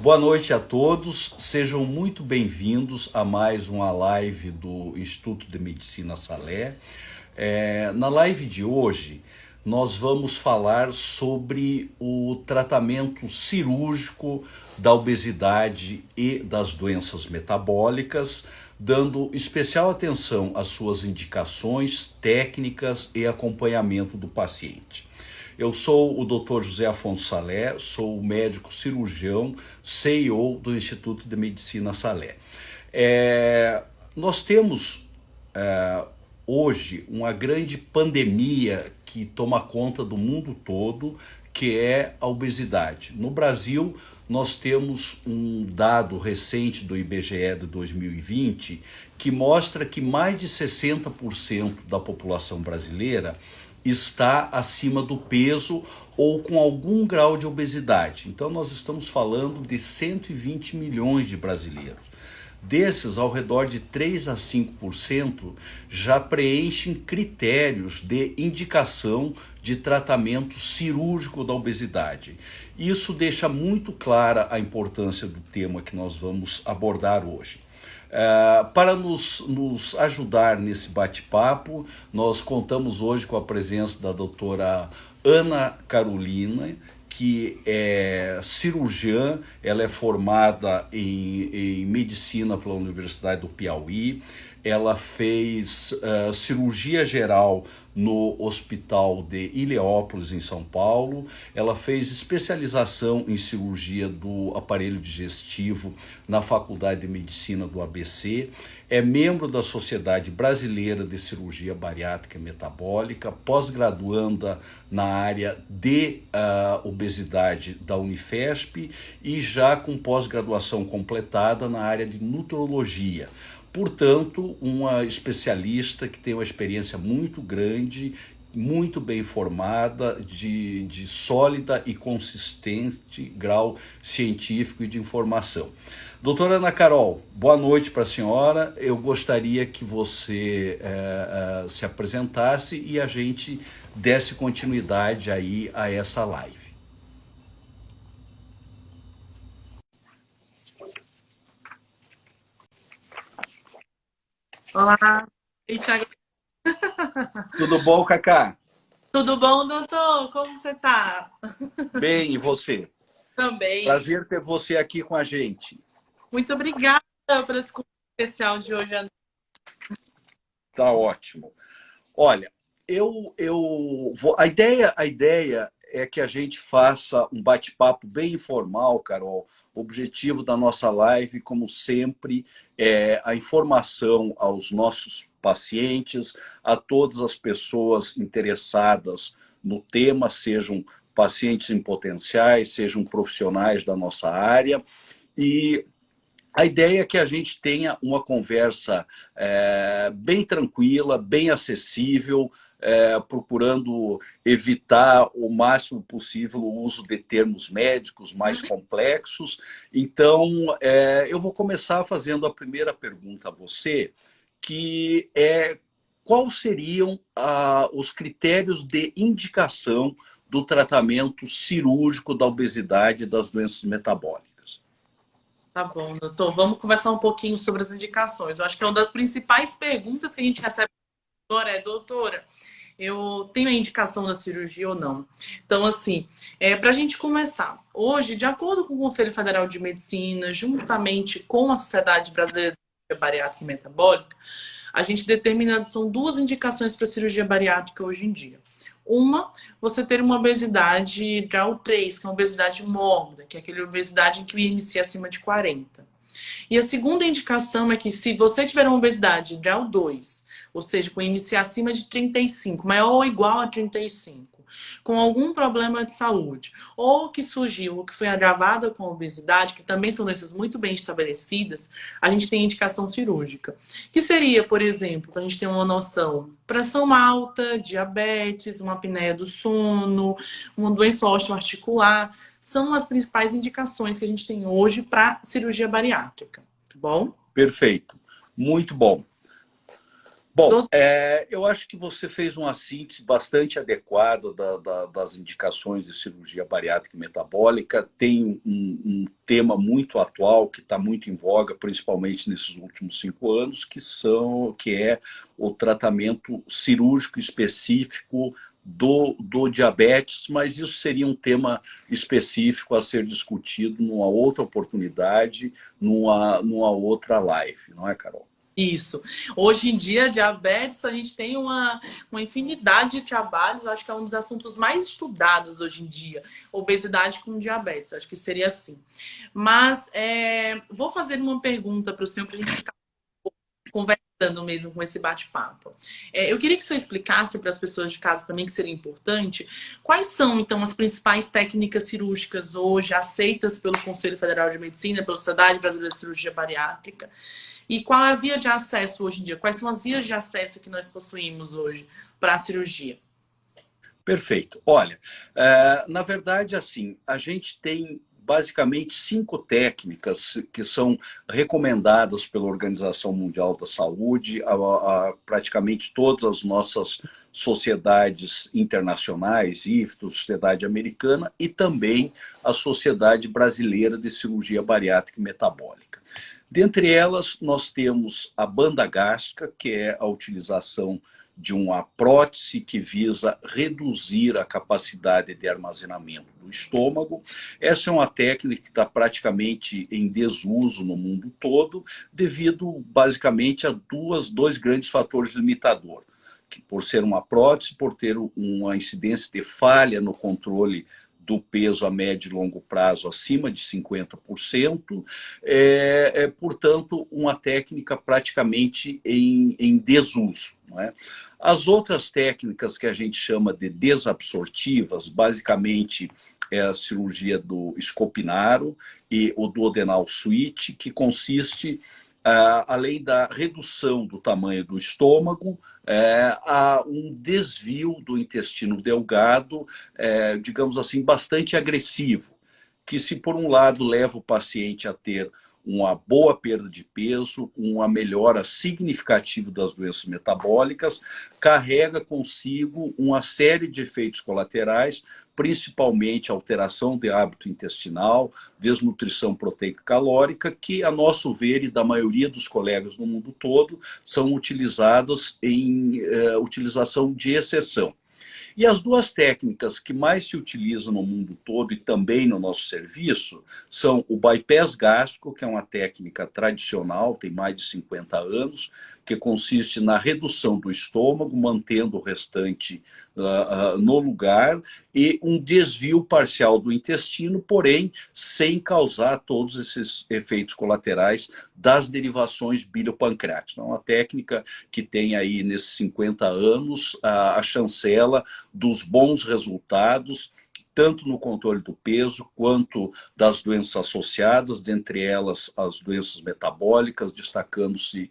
Boa noite a todos, sejam muito bem-vindos a mais uma live do Instituto de Medicina Salé. Na live de hoje, nós vamos falar sobre o tratamento cirúrgico da obesidade e das doenças metabólicas, dando especial atenção às suas indicações, técnicas e acompanhamento do paciente. Eu sou o Dr. José Afonso Salé, sou médico cirurgião, CEO do Instituto de Medicina Salé. Nós temos hoje uma grande pandemia que toma conta do mundo todo, que é a obesidade. No Brasil, nós temos um dado recente do IBGE de 2020 que mostra que mais de 60% da população brasileira está acima do peso ou com algum grau de obesidade. Então nós estamos falando de 120 milhões de brasileiros. Desses, ao redor de 3 a 5% já preenchem critérios de indicação de tratamento cirúrgico da obesidade. Isso deixa muito clara a importância do tema que nós vamos abordar hoje. Para nos ajudar nesse bate-papo, nós contamos hoje com a presença da doutora Ana Carolina, que é cirurgiã, ela é formada em medicina pela Universidade do Piauí, ela fez cirurgia geral no Hospital de Ilhéopolis, em São Paulo, ela fez especialização em cirurgia do aparelho digestivo na Faculdade de Medicina do ABC, é membro da Sociedade Brasileira de Cirurgia Bariátrica e Metabólica, pós-graduanda na área de obesidade da Unifesp e já com pós-graduação completada na área de nutrologia. Portanto, uma especialista que tem uma experiência muito grande, muito bem formada, de sólida e consistente grau científico e de informação. Doutora Ana Carol, boa noite para a senhora. Eu gostaria que você se apresentasse e a gente desse continuidade aí a essa live. Olá, Thiago. Tudo bom, Cacá? Tudo bom, doutor? Como você tá? Bem, e você? Também. Prazer ter você aqui com a gente. Muito obrigada por esse convite especial de hoje. Tá ótimo. Olha, a ideia é que a gente faça um bate-papo bem informal, Carol. O objetivo da nossa live, como sempre, é a informação aos nossos pacientes, a todas as pessoas interessadas no tema, sejam pacientes em potenciais, sejam profissionais da nossa área. E a ideia é que a gente tenha uma conversa bem tranquila, bem acessível, procurando evitar o máximo possível o uso de termos médicos mais complexos. Então, eu vou começar fazendo a primeira pergunta a você, que é quais seriam os critérios de indicação do tratamento cirúrgico da obesidade e das doenças metabólicas? Tá bom, doutor. Vamos conversar um pouquinho sobre as indicações. Eu acho que é uma das principais perguntas que a gente recebe agora doutora, eu tenho a indicação da cirurgia ou não? Então, assim, para a gente começar, hoje, de acordo com o Conselho Federal de Medicina, juntamente com a Sociedade Brasileira de Cirurgia Bariátrica e Metabólica, a gente determina, são 2 indicações para cirurgia bariátrica hoje em dia. Uma, você ter uma obesidade grau 3, que é uma obesidade mórbida, que é aquela obesidade que inicia acima de 40. E a segunda indicação é que se você tiver uma obesidade grau 2, ou seja, com índice acima de 35, maior ou igual a 35, com algum problema de saúde, ou que surgiu, ou que foi agravada com a obesidade, que também são doenças muito bem estabelecidas, a gente tem indicação cirúrgica. Que seria, por exemplo, para a gente ter uma noção, pressão alta, diabetes, uma apneia do sono, uma doença osteoarticular, são as principais indicações que a gente tem hoje para cirurgia bariátrica. Tá bom? Perfeito. Muito bom. Bom, eu acho que você fez uma síntese bastante adequada das indicações de cirurgia bariátrica e metabólica. Tem um tema muito atual que está muito em voga, principalmente nesses últimos 5 anos, que é o tratamento cirúrgico específico do diabetes, mas isso seria um tema específico a ser discutido numa outra oportunidade, numa outra live, não é, Carol? Isso. Hoje em dia, diabetes, a gente tem uma infinidade de trabalhos. Acho que é um dos assuntos mais estudados hoje em dia. Obesidade com diabetes. Acho que seria assim. Mas vou fazer uma pergunta para o senhor, para a gente ficar conversando mesmo com esse bate-papo. Eu queria que o senhor explicasse para as pessoas de casa também, que seria importante, quais são, então, as principais técnicas cirúrgicas hoje aceitas pelo Conselho Federal de Medicina, pela Sociedade Brasileira de Cirurgia Bariátrica, e qual é a via de acesso hoje em dia? Quais são as vias de acesso que nós possuímos hoje para a cirurgia? Perfeito. Olha, na verdade, assim, a gente tem basicamente 5 técnicas que são recomendadas pela Organização Mundial da Saúde, a praticamente todas as nossas sociedades internacionais, IFTO, Sociedade Americana e também a Sociedade Brasileira de Cirurgia Bariátrica e Metabólica. Dentre elas, nós temos a banda gástrica, que é a utilização de uma prótese que visa reduzir a capacidade de armazenamento do estômago. Essa é uma técnica que está praticamente em desuso no mundo todo, devido basicamente a dois grandes fatores limitadores. Que por ser uma prótese, por ter uma incidência de falha no controle do peso a médio e longo prazo acima de 50%, portanto, uma técnica praticamente em desuso. Não é? As outras técnicas que a gente chama de desabsortivas, basicamente é a cirurgia do Scopinaro e o duodenal switch, que consiste além da redução do tamanho do estômago, há um desvio do intestino delgado, digamos assim, bastante agressivo, que se por um lado leva o paciente a ter uma boa perda de peso, uma melhora significativa das doenças metabólicas, carrega consigo uma série de efeitos colaterais, principalmente alteração de hábito intestinal, desnutrição proteica calórica, que, a nosso ver, e da maioria dos colegas no mundo todo, são utilizadas em utilização de exceção. E as duas técnicas que mais se utilizam no mundo todo e também no nosso serviço são o bypass gástrico, que é uma técnica tradicional, tem mais de 50 anos, que consiste na redução do estômago, mantendo o restante no lugar, e um desvio parcial do intestino, porém sem causar todos esses efeitos colaterais das derivações biliopancreáticas. É uma técnica que tem aí, nesses 50 anos, a chancela dos bons resultados, tanto no controle do peso, quanto das doenças associadas, dentre elas as doenças metabólicas, destacando-se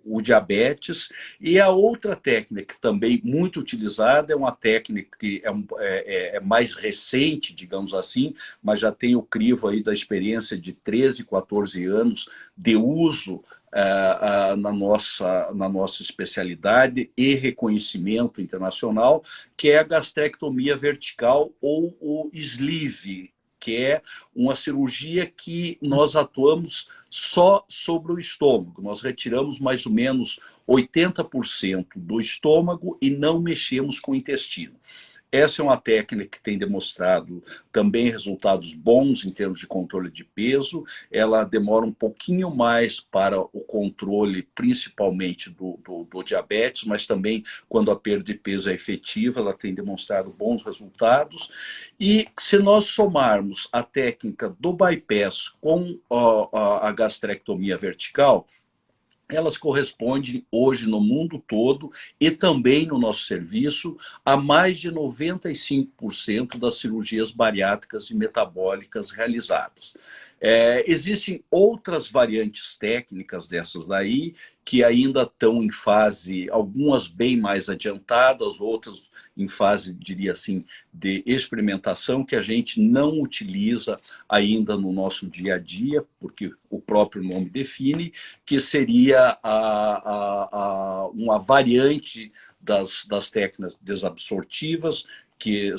o diabetes. E a outra técnica também muito utilizada é uma técnica que é mais recente, digamos assim, mas já tem o crivo aí da experiência de 13, 14 anos de uso na nossa especialidade e reconhecimento internacional, que é a gastrectomia vertical ou o sleeve, que é uma cirurgia que nós atuamos só sobre o estômago. Nós retiramos mais ou menos 80% do estômago e não mexemos com o intestino. Essa é uma técnica que tem demonstrado também resultados bons em termos de controle de peso. Ela demora um pouquinho mais para o controle, principalmente do diabetes, mas também quando a perda de peso é efetiva, ela tem demonstrado bons resultados. E se nós somarmos a técnica do bypass com a gastrectomia vertical, elas correspondem hoje no mundo todo e também no nosso serviço a mais de 95% das cirurgias bariátricas e metabólicas realizadas. Existem outras variantes técnicas dessas daí, que ainda estão em fase, algumas bem mais adiantadas, outras em fase, diria assim, de experimentação, que a gente não utiliza ainda no nosso dia a dia, porque o próprio nome define, que seria uma variante das técnicas desabsortivas, que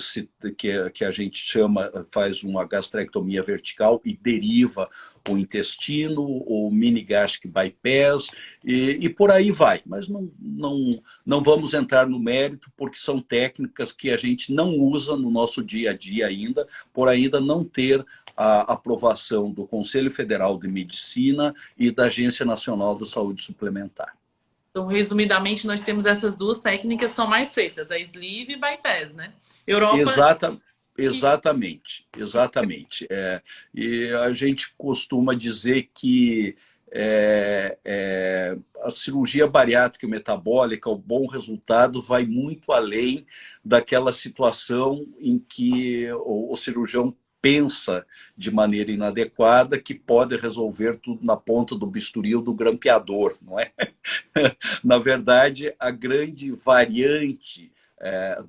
a gente chama, faz uma gastrectomia vertical e deriva o intestino, o mini gastric bypass, e por aí vai. Mas não vamos entrar no mérito, porque são técnicas que a gente não usa no nosso dia a dia ainda, por ainda não ter a aprovação do Conselho Federal de Medicina e da Agência Nacional de Saúde Suplementar. Então, resumidamente, nós temos essas duas técnicas que são mais feitas, a sleeve e bypass, né? Europa... Exatamente. E a gente costuma dizer que a cirurgia bariátrica e metabólica, o bom resultado vai muito além daquela situação em que o cirurgião pensa de maneira inadequada, que pode resolver tudo na ponta do bisturi ou do grampeador, não é? Na verdade, a grande variante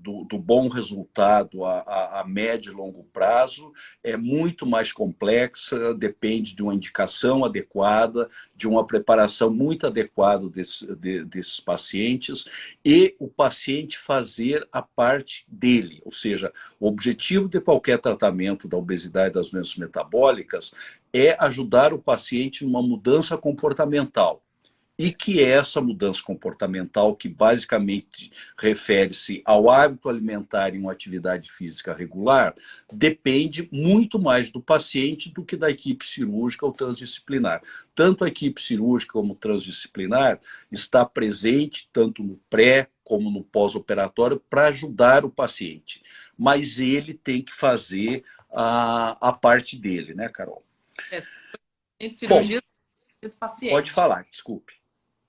do bom resultado a médio e longo prazo é muito mais complexa, depende de uma indicação adequada, de uma preparação muito adequada desses pacientes e o paciente fazer a parte dele. Ou seja, o objetivo de qualquer tratamento da obesidade e das doenças metabólicas é ajudar o paciente numa mudança comportamental. E que essa mudança comportamental, que basicamente refere-se ao hábito alimentar e uma atividade física regular, depende muito mais do paciente do que da equipe cirúrgica ou transdisciplinar. Tanto a equipe cirúrgica como transdisciplinar está presente tanto no pré como no pós-operatório para ajudar o paciente. Mas ele tem que fazer a parte dele, né, Carol? Cirurgia do paciente. Pode falar, desculpe.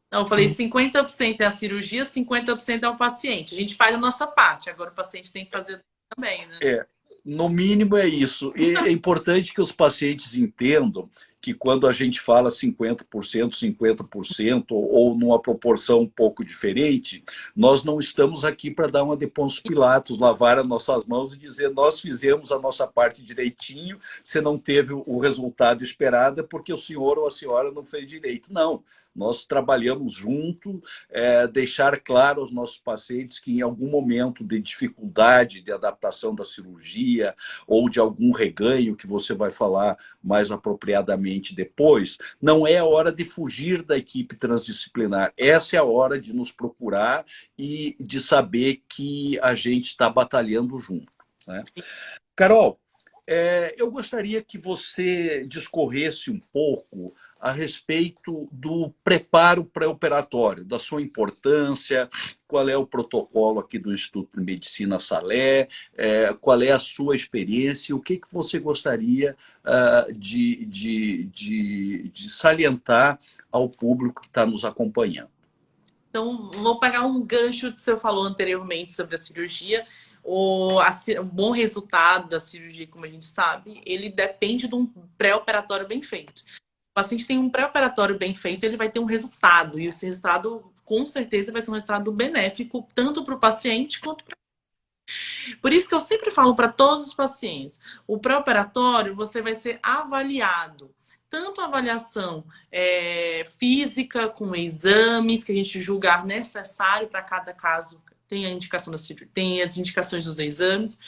Não, eu falei 50% é a cirurgia, 50% é o paciente. A gente faz a nossa parte, agora o paciente tem que fazer também, né? No mínimo é isso. E é importante que os pacientes entendam que quando a gente fala 50%, 50% ou numa proporção um pouco diferente, nós não estamos aqui para dar uma de Pôncio Pilatos, lavar as nossas mãos e dizer nós fizemos a nossa parte direitinho, você não teve o resultado esperado é porque o senhor ou a senhora não fez direito. Não. Nós trabalhamos junto, deixar claro aos nossos pacientes que em algum momento de dificuldade de adaptação da cirurgia ou de algum reganho, que você vai falar mais apropriadamente depois, não é a hora de fugir da equipe transdisciplinar. Essa é a hora de nos procurar e de saber que a gente está batalhando junto, né? Carol, eu gostaria que você discorresse um pouco a respeito do preparo pré-operatório, da sua importância, qual é o protocolo aqui do Instituto de Medicina Salé, qual é a sua experiência, o que você gostaria de salientar ao público que está nos acompanhando. Então, vou pegar um gancho que você falou anteriormente sobre a cirurgia. O bom resultado da cirurgia, como a gente sabe, ele depende de um pré-operatório bem feito. O paciente tem um pré-operatório bem feito, ele vai ter um resultado. E esse resultado, com certeza, vai ser um resultado benéfico tanto para o paciente quanto para... Por isso que eu sempre falo para todos os pacientes, o pré-operatório você vai ser avaliado. Tanto a avaliação física, com exames que a gente julgar necessário para cada caso, tem a indicação da cirurgia, tem as indicações dos exames,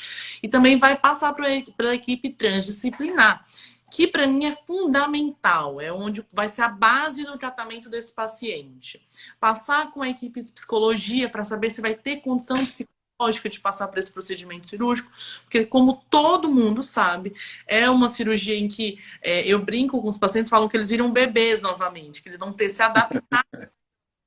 e também vai passar para a equipe transdisciplinar, que para mim é fundamental, é onde vai ser a base do tratamento desse paciente. Passar com a equipe de psicologia para saber se vai ter condição psicológica de passar por esse procedimento cirúrgico, porque como todo mundo sabe, é uma cirurgia em que eu brinco com os pacientes, falam que eles viram bebês novamente, que eles vão ter que se adaptar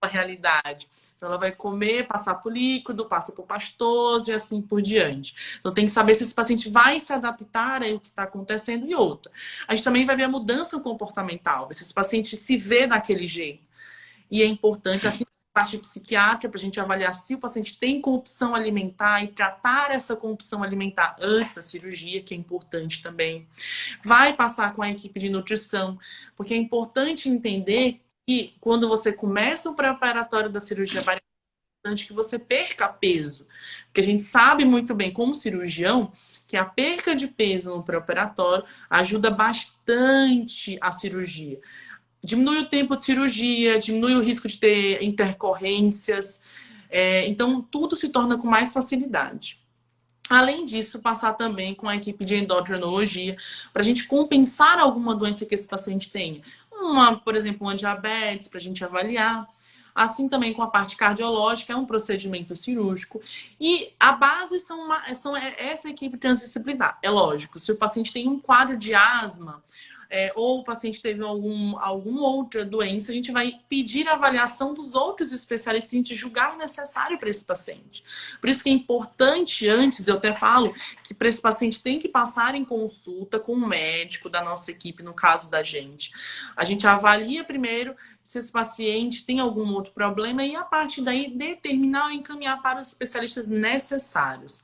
à realidade. Então ela vai comer, passar por líquido, passa por pastoso e assim por diante. Então tem que saber se esse paciente vai se adaptar ao que está acontecendo e outra. A gente também vai ver a mudança comportamental, se esse paciente se vê daquele jeito. E é importante, assim parte psiquiátrica para a gente avaliar se o paciente tem compulsão alimentar e tratar essa compulsão alimentar antes da cirurgia, que é importante também. Vai passar com a equipe de nutrição, porque é importante entender que quando você começa o pré-operatório da cirurgia bariátrica, é importante que você perca peso. Porque a gente sabe muito bem, como cirurgião, que a perca de peso no pré-operatório ajuda bastante a cirurgia. Diminui o tempo de cirurgia, diminui o risco de ter intercorrências. Então, tudo se torna com mais facilidade. Além disso, passar também com a equipe de endocrinologia para a gente compensar alguma doença que esse paciente tenha. Por exemplo, uma diabetes, para a gente avaliar. Assim também com a parte cardiológica, é um procedimento cirúrgico. E a base são essa equipe transdisciplinar. É lógico, se o paciente tem um quadro de asma, ou o paciente teve alguma outra doença, a gente vai pedir a avaliação dos outros especialistas que a gente julgar necessário para esse paciente. Por isso que é importante, antes, eu até falo, que para esse paciente tem que passar em consulta com o médico da nossa equipe, no caso da gente. A gente avalia primeiro se esse paciente tem algum outro problema e, a partir daí, determinar ou encaminhar para os especialistas necessários.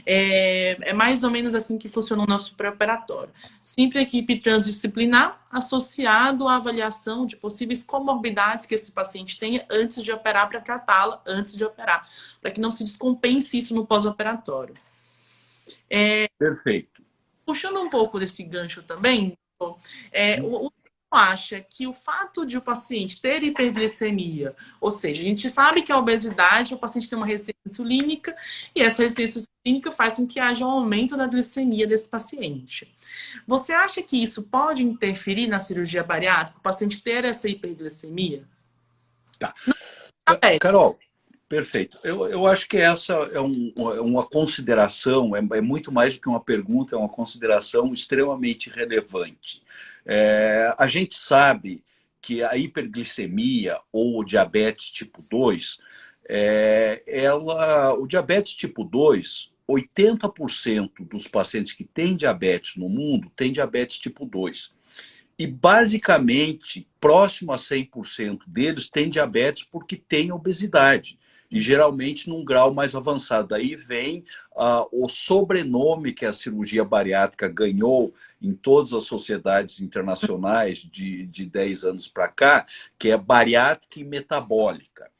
É mais ou menos assim que funciona o nosso pré-operatório. Sempre equipe transdisciplinar, associado à avaliação de possíveis comorbidades que esse paciente tenha antes de operar, para tratá-la antes de operar, para que não se descompense isso no pós-operatório. Perfeito. Puxando um pouco desse gancho também, o acha que o fato de o paciente ter hiperglicemia, ou seja, a gente sabe que a obesidade, o paciente tem uma resistência insulínica, e essa resistência insulínica faz com que haja um aumento da glicemia desse paciente. Você acha que isso pode interferir na cirurgia bariátrica, o paciente ter essa hiperglicemia? Tá. Carol, perfeito. Eu acho que essa é uma consideração, é muito mais do que uma pergunta, é uma consideração extremamente relevante. A gente sabe que a hiperglicemia ou o diabetes tipo 2, o diabetes tipo 2, 80% dos pacientes que têm diabetes no mundo têm diabetes tipo 2. E, basicamente, próximo a 100% deles têm diabetes porque têm obesidade. E, geralmente, num grau mais avançado. Daí vem o sobrenome que a cirurgia bariátrica ganhou em todas as sociedades internacionais de 10 anos para cá, que é bariátrica e metabólica.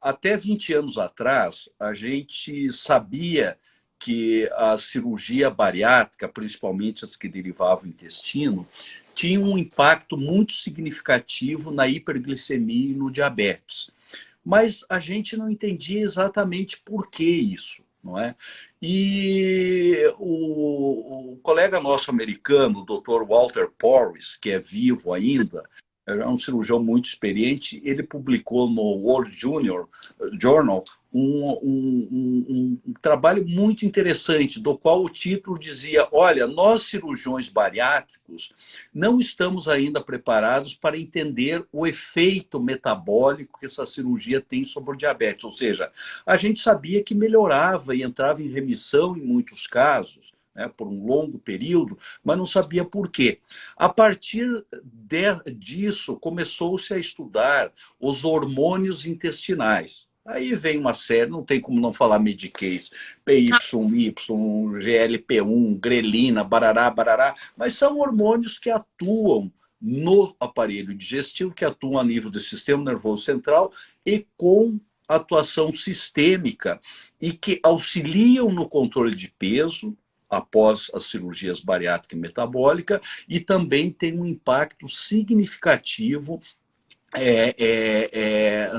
Até 20 anos atrás, a gente sabia que a cirurgia bariátrica, principalmente as que derivavam do intestino, tinha um impacto muito significativo na hiperglicemia e no diabetes. Mas a gente não entendia exatamente por que isso, não é? E o colega nosso americano, o Dr. Walter Porras, que é vivo ainda, é um cirurgião muito experiente, ele publicou no World Journal um trabalho muito interessante, do qual o título dizia: olha, nós cirurgiões bariátricos não estamos ainda preparados para entender o efeito metabólico que essa cirurgia tem sobre o diabetes. Ou seja, a gente sabia que melhorava e entrava em remissão em muitos casos, por um longo período, mas não sabia por quê. A partir disso, começou-se a estudar os hormônios intestinais. Aí vem uma série, não tem como não falar Medicaid, PYY, GLP-1, grelina, barará, barará, mas são hormônios que atuam no aparelho digestivo, que atuam a nível do sistema nervoso central e com atuação sistêmica, e que auxiliam no controle de peso após as cirurgias bariátrica e metabólica, e também tem um impacto significativo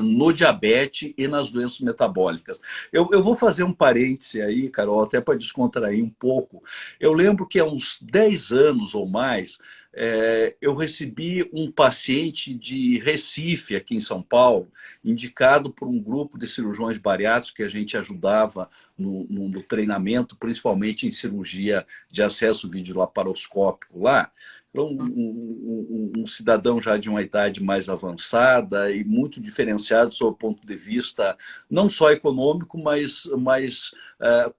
no diabetes e nas doenças metabólicas. Eu vou fazer um parêntese aí, Carol, até para descontrair um pouco. Eu lembro que há uns 10 anos ou mais, eu recebi um paciente de Recife, aqui em São Paulo, indicado por um grupo de cirurgiões bariátricos que a gente ajudava no treinamento, principalmente em cirurgia de acesso videolaparoscópico lá, Era um cidadão já de uma idade mais avançada e muito diferenciado sob o ponto de vista não só econômico, mas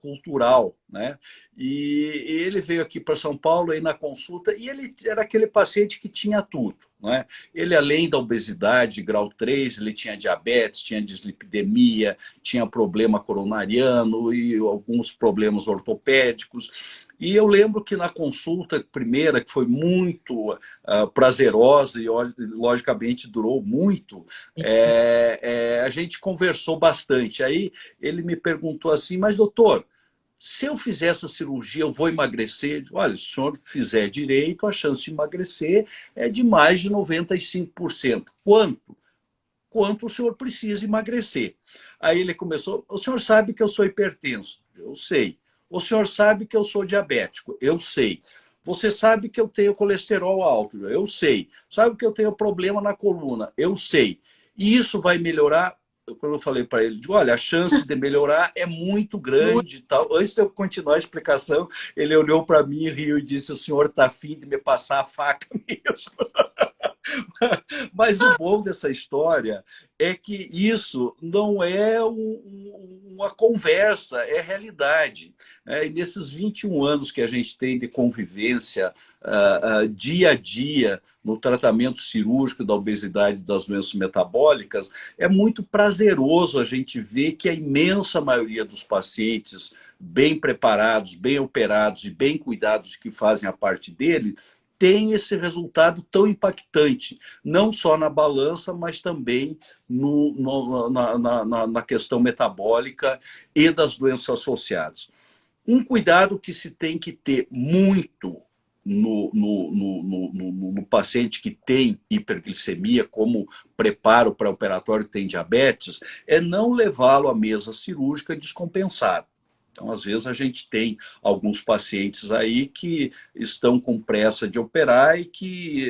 cultural, né? E ele veio aqui para São Paulo aí na consulta e ele era aquele paciente que tinha tudo, né? Ele, além da obesidade grau 3, ele tinha diabetes, tinha dislipidemia, tinha problema coronariano e alguns problemas ortopédicos. E eu lembro que na consulta primeira, que foi muito prazerosa e logicamente durou muito, a gente conversou bastante. Aí ele me perguntou assim, mas doutor, se eu fizer essa cirurgia, eu vou emagrecer? Olha, se o senhor fizer direito, a chance de emagrecer é de mais de 95%. Quanto? Quanto o senhor precisa emagrecer? Aí ele começou, o senhor sabe que eu sou hipertenso? Eu sei. O senhor sabe que eu sou diabético? Eu sei. Você sabe que eu tenho colesterol alto? Eu sei. Sabe que eu tenho problema na coluna? Eu sei. E isso vai melhorar? Quando eu falei para ele, digo, olha, a chance de melhorar é muito grande e tal. Antes de eu continuar a explicação, ele olhou para mim, riu e disse, o senhor está afim de me passar a faca mesmo? Mas o bom dessa história é que isso não é uma conversa, é realidade. E nesses 21 anos que a gente tem de convivência dia a dia no tratamento cirúrgico da obesidade e das doenças metabólicas, é muito prazeroso a gente ver que a imensa maioria dos pacientes bem preparados, bem operados e bem cuidados que fazem a parte dele, tem esse resultado tão impactante, não só na balança, mas também na questão metabólica e das doenças associadas. Um cuidado que se tem que ter muito no paciente que tem hiperglicemia, como preparo pré-operatório que tem diabetes, é não levá-lo à mesa cirúrgica descompensado. Então, às vezes, a gente tem alguns pacientes aí que estão com pressa de operar e que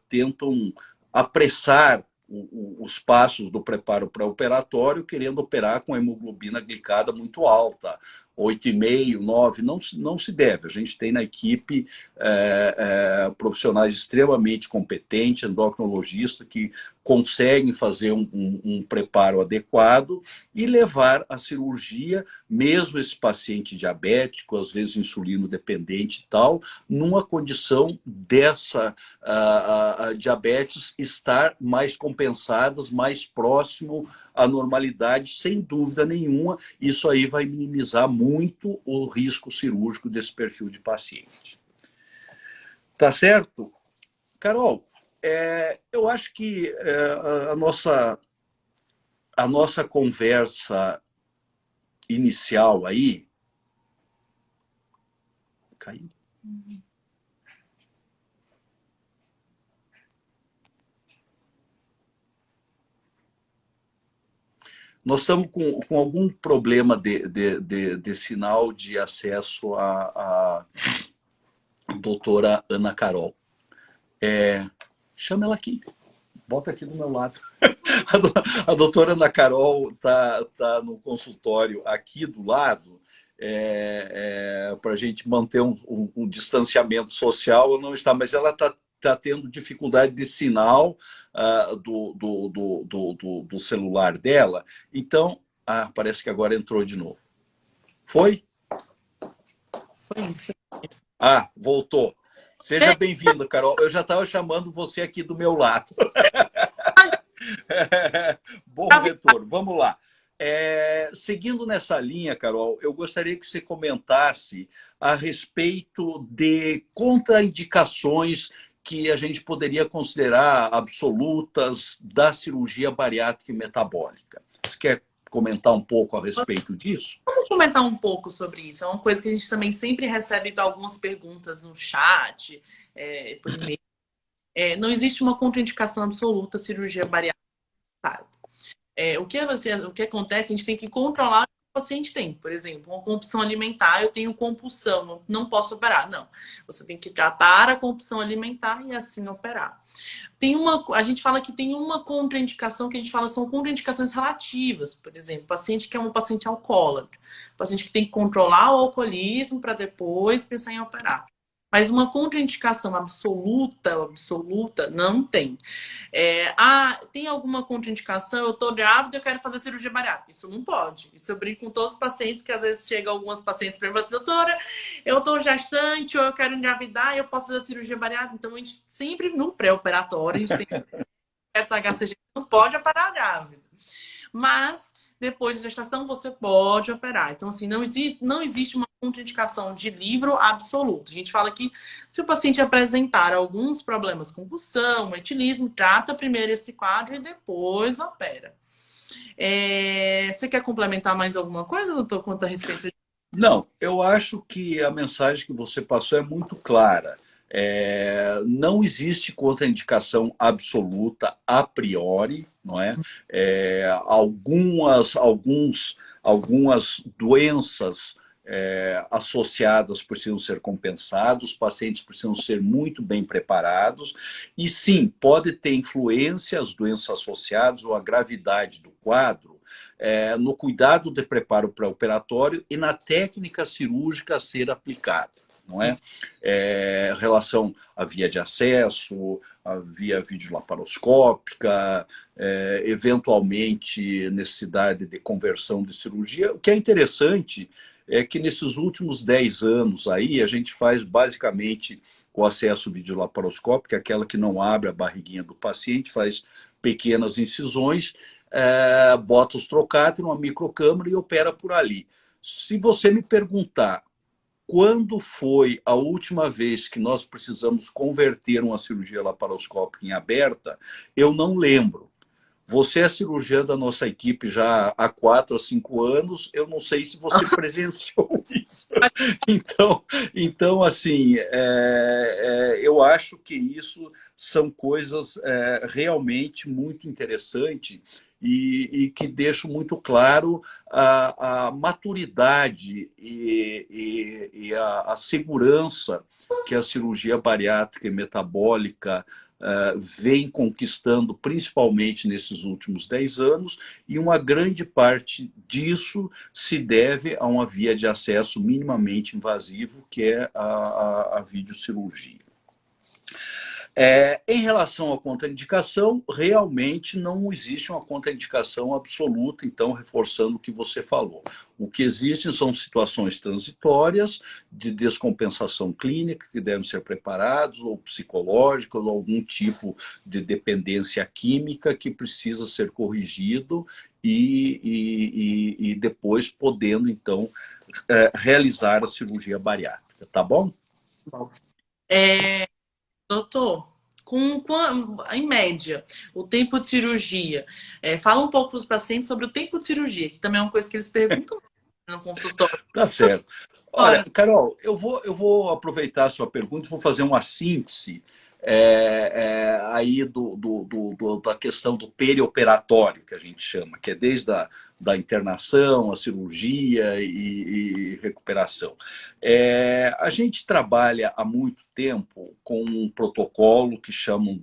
tentam apressar os passos do preparo pré-operatório, querendo operar com hemoglobina glicada muito alta, 8,5, 9, não se deve. A gente tem na equipe profissionais extremamente competentes, endocrinologistas, que conseguem fazer um preparo adequado e levar a cirurgia, mesmo esse paciente diabético, às vezes insulino dependente e tal, numa condição dessa diabetes estar mais compensadas, mais próximo à normalidade, sem dúvida nenhuma. Isso aí vai minimizar muito o risco cirúrgico desse perfil de paciente. Tá certo? Carol, eu acho que a nossa conversa inicial aí... Caiu? Nós estamos com algum problema de sinal de acesso à doutora Ana Carol. Chama ela aqui, bota aqui do meu lado. A doutora Ana Carol está no consultório aqui do lado, para a gente manter um distanciamento social, não está, mas ela está tendo dificuldade de sinal do celular dela. Então, parece que agora entrou de novo. Foi? Voltou. Seja bem-vindo, Carol. Eu já estava chamando você aqui do meu lado. Bom retorno. Vamos lá. Seguindo nessa linha, Carol, eu gostaria que você comentasse a respeito de contraindicações que a gente poderia considerar absolutas da cirurgia bariátrica e metabólica. Você quer comentar um pouco a respeito disso? Vamos comentar um pouco sobre isso. É uma coisa que a gente também sempre recebe algumas perguntas no chat, por e-mail. Não existe uma contraindicação absoluta à cirurgia bariátrica. O que acontece, a gente tem que controlar o que o paciente tem. Por exemplo, uma compulsão alimentar, eu tenho compulsão, não posso operar. Não, você tem que tratar a compulsão alimentar e assim operar. A gente fala que tem uma contraindicação que a gente fala são contraindicações relativas. Por exemplo, paciente que é um paciente alcoólatra, paciente que tem que controlar o alcoolismo para depois pensar em operar. Mas uma contraindicação absoluta, não tem. Tem alguma contraindicação? Eu tô grávida, eu quero fazer cirurgia bariátrica. Isso não pode. Isso eu brinco com todos os pacientes, que às vezes chegam algumas pacientes para mim e falam assim, doutora, eu tô gestante ou eu quero engravidar e eu posso fazer cirurgia bariátrica. Então, a gente sempre, no pré-operatório, a gente sempre HCG não pode operar grávida. Mas depois da gestação você pode operar. Então, assim, não existe uma contraindicação de livro absoluto. A gente fala que se o paciente apresentar alguns problemas, concussão, etilismo, trata primeiro esse quadro e depois opera. Você quer complementar mais alguma coisa, doutor, quanto a respeito disso? Não, eu acho que a mensagem que você passou é muito clara. Não existe contraindicação absoluta a priori, não é? Algumas doenças associadas precisam ser compensadas, os pacientes precisam ser muito bem preparados, e sim, pode ter influência as doenças associadas ou a gravidade do quadro no cuidado de preparo pré-operatório e na técnica cirúrgica a ser aplicada. Não é? Relação à via de acesso, à via videolaparoscópica, eventualmente necessidade de conversão de cirurgia. O que é interessante é que nesses últimos 10 anos aí, a gente faz basicamente o acesso videolaparoscópico, aquela que não abre a barriguinha do paciente, faz pequenas incisões, bota os trocados numa microcâmara e opera por ali. Se você me perguntar quando foi a última vez que nós precisamos converter uma cirurgia laparoscópica em aberta, eu não lembro. Você é cirurgiã da nossa equipe já há 4 a 5 anos, eu não sei se você presenciou isso. Então assim, eu acho que isso são coisas realmente muito interessantes e que deixam muito claro a maturidade e a segurança que a cirurgia bariátrica e metabólica vem conquistando, principalmente nesses últimos 10 anos, e uma grande parte disso se deve a uma via de acesso minimamente invasivo, que é a videocirurgia. Em relação à contraindicação, realmente não existe uma contraindicação absoluta, então, reforçando o que você falou. O que existem são situações transitórias de descompensação clínica que devem ser preparados, ou psicológicas, ou algum tipo de dependência química que precisa ser corrigido e depois podendo, então, realizar a cirurgia bariátrica. Tá bom? Doutor, em média, o tempo de cirurgia. Fala um pouco para os pacientes sobre o tempo de cirurgia, que também é uma coisa que eles perguntam no consultório. Tá certo. Olha, Carol, eu vou aproveitar a sua pergunta e vou fazer uma síntese aí da questão do perioperatório, que a gente chama, que é desde da internação, a cirurgia e recuperação. A gente trabalha há muito tempo com um protocolo que chamam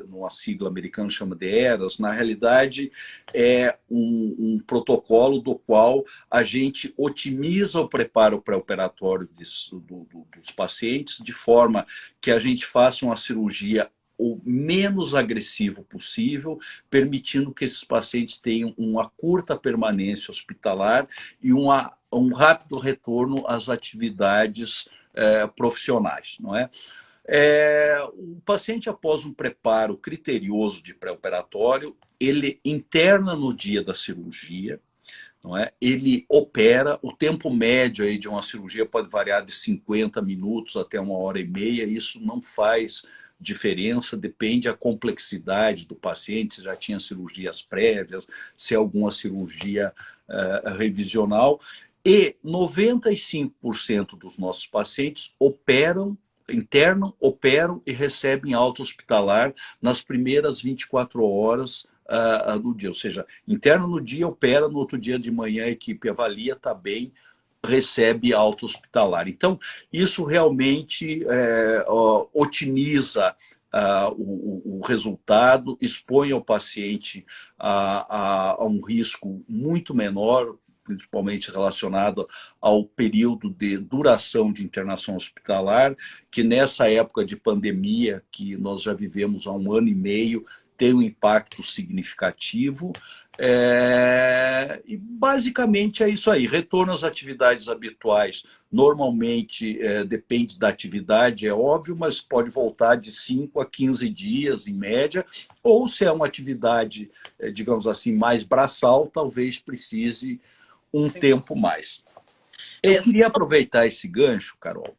numa sigla americana chama de ERAS. Na realidade, é um protocolo do qual a gente otimiza o preparo pré-operatório dos pacientes de forma que a gente faça uma cirurgia o menos agressivo possível, permitindo que esses pacientes tenham uma curta permanência hospitalar e um rápido retorno às atividades profissionais, não é? O paciente, após um preparo criterioso de pré-operatório, ele interna no dia da cirurgia, não é? Ele opera, o tempo médio aí de uma cirurgia pode variar de 50 minutos até 1h30, isso não faz diferença, depende da complexidade do paciente, se já tinha cirurgias prévias, se é alguma cirurgia revisional. E 95% dos nossos pacientes internam, operam e recebem alta hospitalar nas primeiras 24 horas do dia. Ou seja, interna no dia, opera, no outro dia de manhã a equipe avalia, está bem, recebe alta hospitalar. Então, isso realmente otimiza o resultado, expõe o paciente a um risco muito menor, principalmente relacionado ao período de duração de internação hospitalar, que nessa época de pandemia, que nós já vivemos há 1 ano e meio, tem um impacto significativo. E basicamente é isso aí. Retorno às atividades habituais. Normalmente depende da atividade, é óbvio, mas pode voltar de 5 a 15 dias, em média. Ou se é uma atividade, digamos assim, mais braçal, talvez precise um tempo mais. Eu queria aproveitar esse gancho, Carol,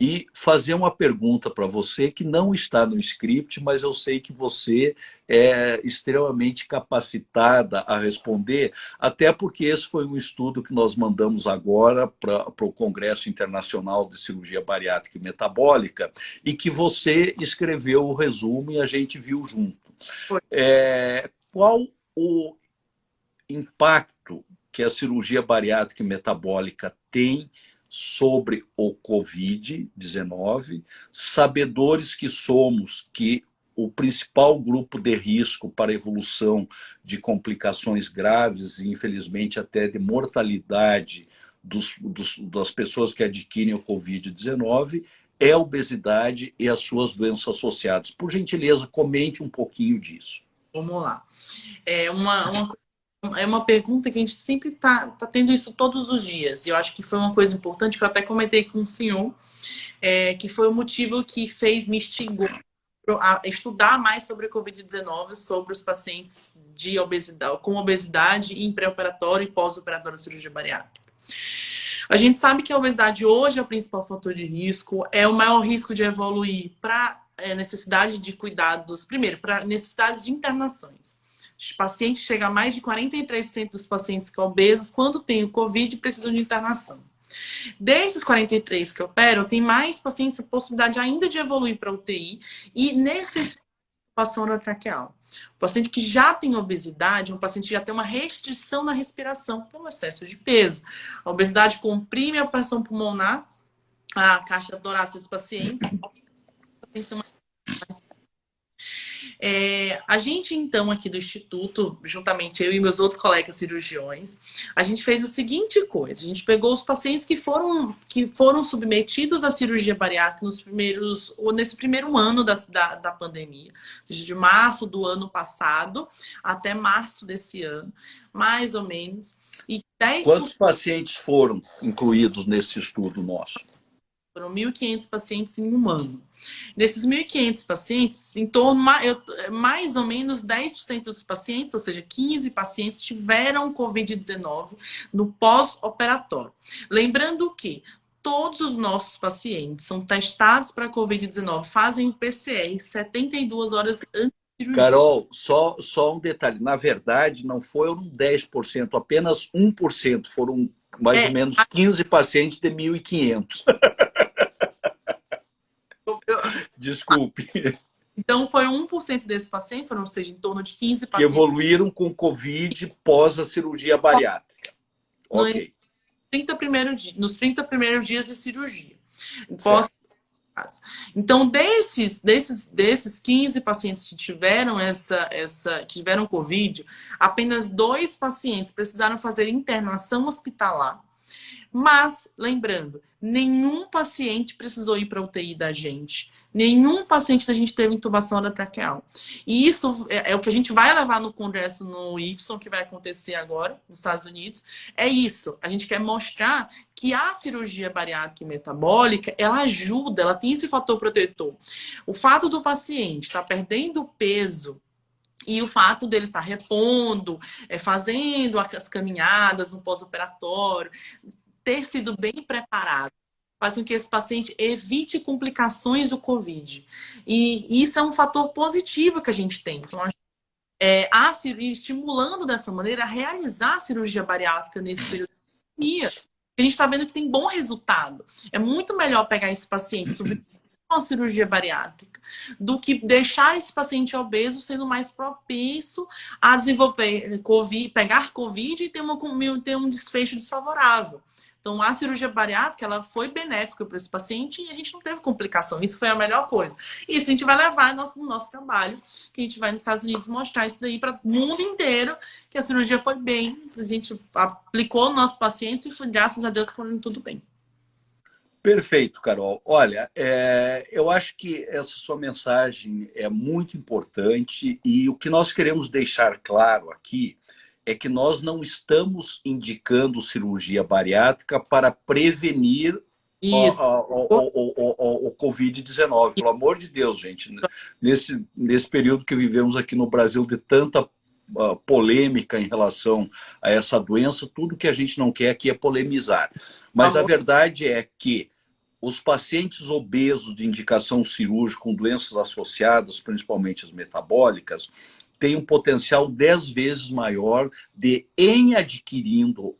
e fazer uma pergunta para você que não está no script, mas eu sei que você é extremamente capacitada a responder, até porque esse foi um estudo que nós mandamos agora para o Congresso Internacional de Cirurgia Bariátrica e Metabólica, e que você escreveu o resumo e a gente viu junto. Qual o impacto que a cirurgia bariátrica e metabólica tem sobre o Covid-19, sabedores que somos que o principal grupo de risco para a evolução de complicações graves e, infelizmente, até de mortalidade das pessoas que adquirem o Covid-19 é a obesidade e as suas doenças associadas. Por gentileza, comente um pouquinho disso. Vamos lá. É uma pergunta que a gente sempre tá tendo isso todos os dias. E eu acho que foi uma coisa importante que eu até comentei com o senhor, que foi o motivo que me instigou a estudar mais sobre a Covid-19, sobre os pacientes com obesidade em pré-operatório e pós-operatório de cirurgia bariátrica. A gente sabe que a obesidade hoje é o principal fator de risco, é o maior risco de evoluir para necessidade de cuidados, primeiro, para necessidades de internações. Os pacientes chegam a mais de 43% dos pacientes que são obesos, quando tem o Covid, precisam de internação. Desses 43 que operam, tem mais pacientes com possibilidade ainda de evoluir para UTI e necessidade de ocupação orotraqueal. O paciente que já tem obesidade, um paciente que já tem uma restrição na respiração por excesso de peso. A obesidade comprime a pressão pulmonar, a caixa torácica desses pacientes. A gente, então, aqui do Instituto, juntamente eu e meus outros colegas cirurgiões, a gente fez a seguinte coisa. A gente pegou os pacientes que foram submetidos à cirurgia bariátrica nesse primeiro ano da pandemia, ou seja, de março do ano passado até março desse ano, mais ou menos. E 10%... Quantos pacientes foram incluídos nesse estudo nosso? Foram 1.500 pacientes em 1 ano. Desses 1.500 pacientes, mais ou menos 10% dos pacientes, ou seja, 15 pacientes, tiveram Covid-19 no pós-operatório. Lembrando que todos os nossos pacientes são testados para Covid-19, fazem o PCR 72 horas antes. Carol, só um detalhe. Na verdade, não foram 10%, apenas 1%. Foram mais ou menos 15 pacientes de 1.500. Desculpe. Então, foi 1% desses pacientes, ou seja, em torno de 15 que pacientes. evoluíram com Covid pós a cirurgia bariátrica. Ok. Nos 30 primeiros dias de cirurgia. Então, desses 15 pacientes que tiveram que tiveram Covid, apenas 2 pacientes precisaram fazer internação hospitalar. Mas, lembrando, nenhum paciente precisou ir para a UTI da gente. Nenhum paciente da gente teve intubação orotraqueal. E isso é o que a gente vai levar no congresso no IFSON, que vai acontecer agora, nos Estados Unidos. É isso. A gente quer mostrar que a cirurgia bariátrica e metabólica, ela ajuda, ela tem esse fator protetor. O fato do paciente estar perdendo peso e o fato dele estar repondo, fazendo as caminhadas no pós-operatório, ter sido bem preparado, faz com que esse paciente evite complicações do Covid. E isso é um fator positivo que a gente tem. Então, estimulando dessa maneira a realizar a cirurgia bariátrica nesse período de pandemia. A gente está vendo que tem bom resultado. É muito melhor pegar esse paciente uma cirurgia bariátrica do que deixar esse paciente obeso sendo mais propício a desenvolver COVID, pegar COVID e ter um desfecho desfavorável. Então, a cirurgia bariátrica, ela foi benéfica para esse paciente e a gente não teve complicação. Isso foi a melhor coisa. E isso a gente vai levar no nosso trabalho, que a gente vai nos Estados Unidos mostrar isso daí para o mundo inteiro, que a cirurgia foi bem, a gente aplicou nos nossos pacientes e, graças a Deus, foi tudo bem. Perfeito, Carol. Olha, eu acho que essa sua mensagem é muito importante e o que nós queremos deixar claro aqui é que nós não estamos indicando cirurgia bariátrica para prevenir Isso. o Covid-19. Pelo amor de Deus, gente. Nesse período que vivemos aqui no Brasil de tanta polêmica em relação a essa doença, tudo que a gente não quer aqui é polemizar. Mas a verdade é que os pacientes obesos de indicação cirúrgica com doenças associadas, principalmente as metabólicas, têm um potencial 10 vezes maior de, em adquirindo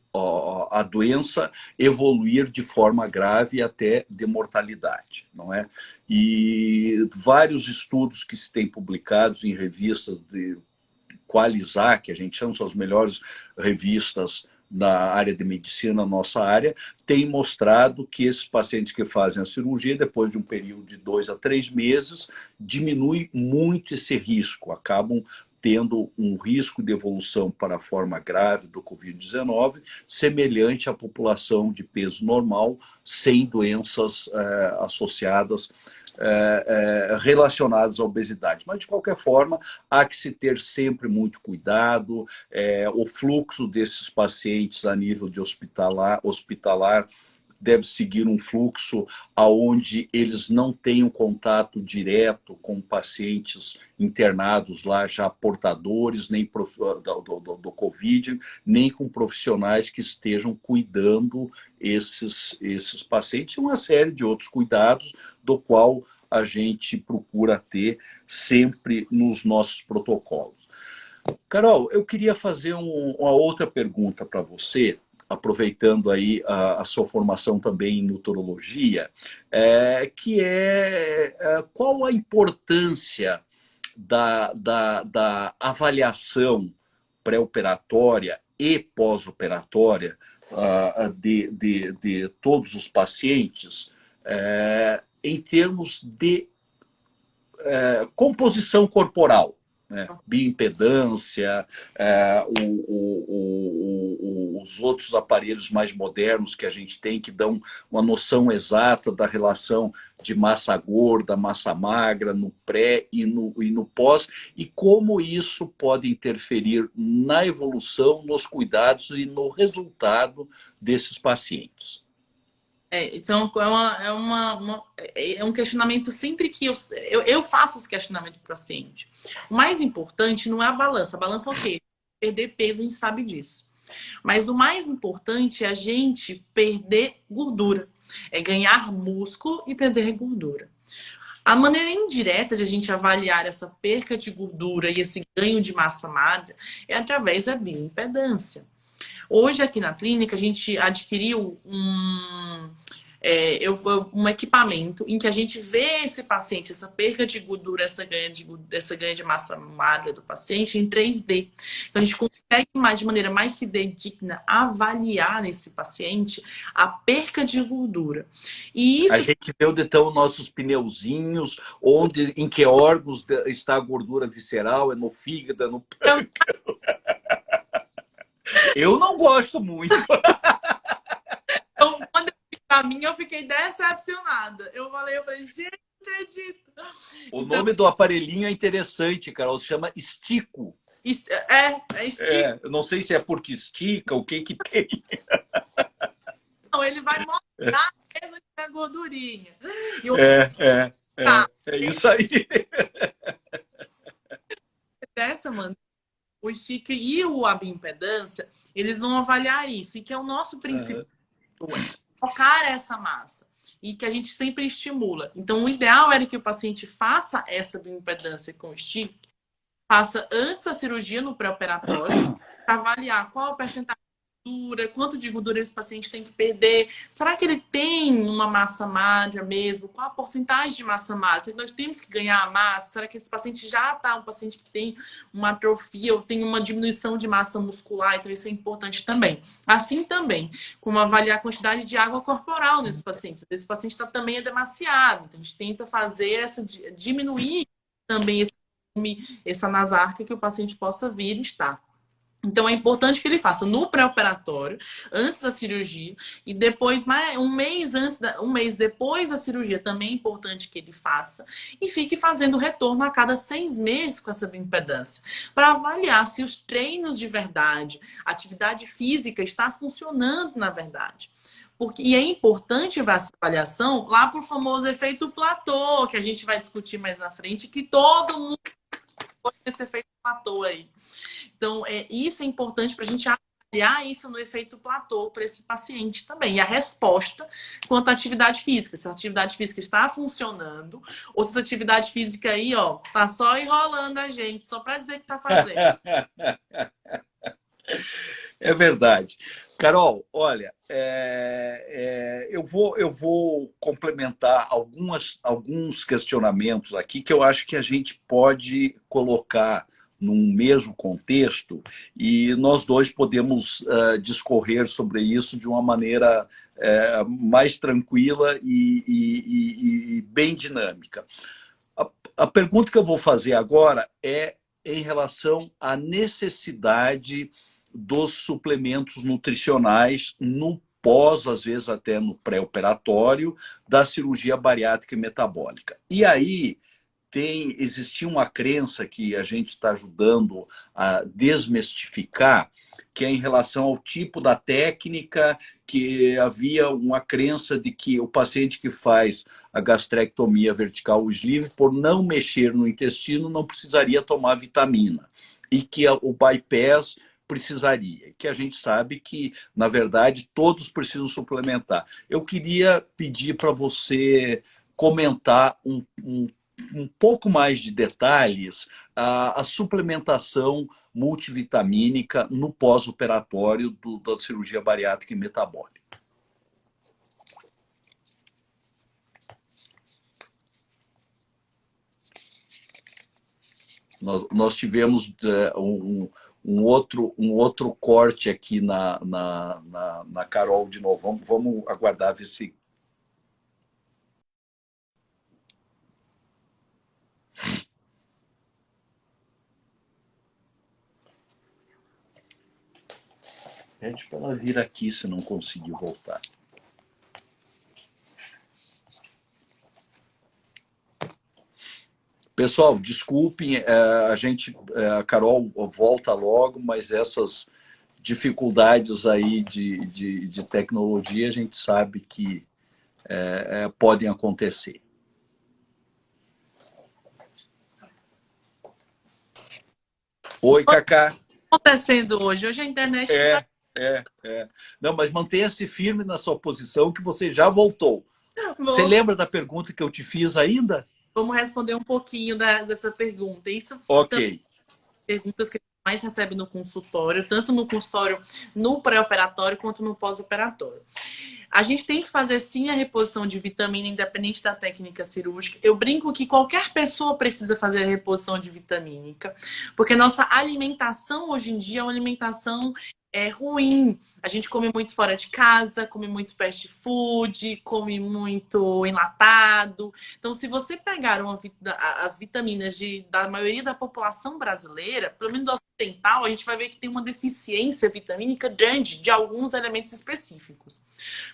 a doença, evoluir de forma grave e até de mortalidade, não é? E vários estudos que se têm publicados em revistas de Qualizar, que a gente chama, são as melhores revistas na área de medicina, nossa área, tem mostrado que esses pacientes que fazem a cirurgia, depois de um período de 2 a 3 meses, diminui muito esse risco, acabam tendo um risco de evolução para a forma grave do Covid-19, semelhante à população de peso normal, sem doenças associadas, relacionadas à obesidade. Mas, de qualquer forma, há que se ter sempre muito cuidado. O fluxo desses pacientes a nível de hospitalar deve seguir um fluxo onde eles não tenham contato direto com pacientes internados lá, já portadores nem do Covid, nem com profissionais que estejam cuidando esses pacientes e uma série de outros cuidados, do qual a gente procura ter sempre nos nossos protocolos. Carol, eu queria fazer uma outra pergunta para você, aproveitando aí a sua formação também em nutrologia, que qual a importância da avaliação pré-operatória e pós-operatória de todos os pacientes em termos de composição corporal, né? Bioimpedância, os outros aparelhos mais modernos que a gente tem, que dão uma noção exata da relação de massa gorda, massa magra, no pré e no pós, e como isso pode interferir na evolução, nos cuidados e no resultado desses pacientes. Então, é um questionamento sempre que eu faço esse questionamento para o paciente. O mais importante não é a balança. A balança é o quê? Perder peso, a gente sabe disso. Mas o mais importante é a gente perder gordura. É ganhar músculo e perder gordura. A maneira indireta de a gente avaliar essa perca de gordura e esse ganho de massa magra é através da bioimpedância. Hoje, aqui na clínica, a gente adquiriu um equipamento em que a gente vê esse paciente, essa perca de gordura, essa ganha de massa magra do paciente em 3D. Então, a gente consegue, de maneira mais fidedigna, avaliar nesse paciente a perca de gordura. E isso... A gente vê onde estão nossos pneuzinhos, em que órgãos está a gordura visceral, é no fígado, é no pâncreas. Eu não gosto muito. Então, quando eu fiz a minha, eu fiquei decepcionada. Eu falei, gente, não acredito. O nome do aparelhinho é interessante, Carol. Se chama Estico. Estico. Eu não sei se é porque estica, o que tem. Não, ele vai mostrar mesmo que é gordurinha. É isso aí. Dessa maneira, o stick e a bioimpedância, eles vão avaliar isso, e que é o nosso princípio, focar essa massa, e que a gente sempre estimula. Então, o ideal era que o paciente faça essa bioimpedância com o stick, faça antes da cirurgia no pré-operatório, para avaliar qual é o percentual quanto de gordura esse paciente tem que perder? Será que ele tem uma massa magra mesmo? Qual a porcentagem de massa magra? Será que nós temos que ganhar massa? Será que esse paciente já está um paciente que tem uma atrofia ou tem uma diminuição de massa muscular? Então isso é importante também. Assim também, como avaliar a quantidade de água corporal nesses pacientes. Esse paciente está também é demasiado. Então a gente tenta fazer diminuir também essa nasarca que o paciente possa vir e estar. Então é importante que ele faça no pré-operatório, antes da cirurgia, e depois, um mês depois da cirurgia, também é importante que ele faça, e fique fazendo retorno a cada 6 meses com essa bioimpedância, para avaliar se os treinos de verdade, a atividade física está funcionando na verdade. E é importante essa avaliação lá para o famoso efeito platô, que a gente vai discutir mais na frente, que todo mundo esse efeito platô aí. Então, isso é importante para a gente avaliar isso no efeito platô para esse paciente também. E a resposta quanto à atividade física. Se a atividade física está funcionando, ou se a atividade física aí, ó, tá só enrolando a gente, só para dizer que tá fazendo. É verdade. Carol, olha, eu vou complementar alguns questionamentos aqui que eu acho que a gente pode colocar num mesmo contexto e nós dois podemos discorrer sobre isso de uma maneira mais tranquila e bem dinâmica. A pergunta que eu vou fazer agora é em relação à necessidade dos suplementos nutricionais no pós, às vezes até no pré-operatório, da cirurgia bariátrica e metabólica. E aí existia uma crença que a gente está ajudando a desmistificar, que é em relação ao tipo da técnica, que havia uma crença de que o paciente que faz a gastrectomia vertical o sleeve, por não mexer no intestino, não precisaria tomar vitamina. E que o bypass precisaria, que a gente sabe que, na verdade, todos precisam suplementar. Eu queria pedir para você comentar um pouco mais de detalhes a suplementação multivitamínica no pós-operatório da cirurgia bariátrica e metabólica. Nós tivemos um outro corte aqui na Carol de novo. Vamos aguardar ver se... Pede para ela vir aqui se não conseguir voltar. Pessoal, desculpem, a Carol volta logo, mas essas dificuldades aí de tecnologia a gente sabe que podem acontecer. Oi, Cacá. Acontecendo hoje? Hoje a internet Não, mas mantenha-se firme na sua posição que você já voltou. Você lembra da pergunta que eu te fiz ainda? Vamos responder um pouquinho dessa pergunta. Isso ok. Perguntas que a gente mais recebe no consultório, tanto no consultório no pré-operatório quanto no pós-operatório. A gente tem que fazer sim a reposição de vitamina, independente da técnica cirúrgica. Eu brinco que qualquer pessoa precisa fazer a reposição de vitamínica, porque nossa alimentação hoje em dia é uma alimentação ruim. A gente come muito fora de casa, come muito fast food, come muito enlatado. Então, se você pegar as vitaminas da maioria da população brasileira, pelo menos do ocidental, a gente vai ver que tem uma deficiência vitamínica grande de alguns elementos específicos.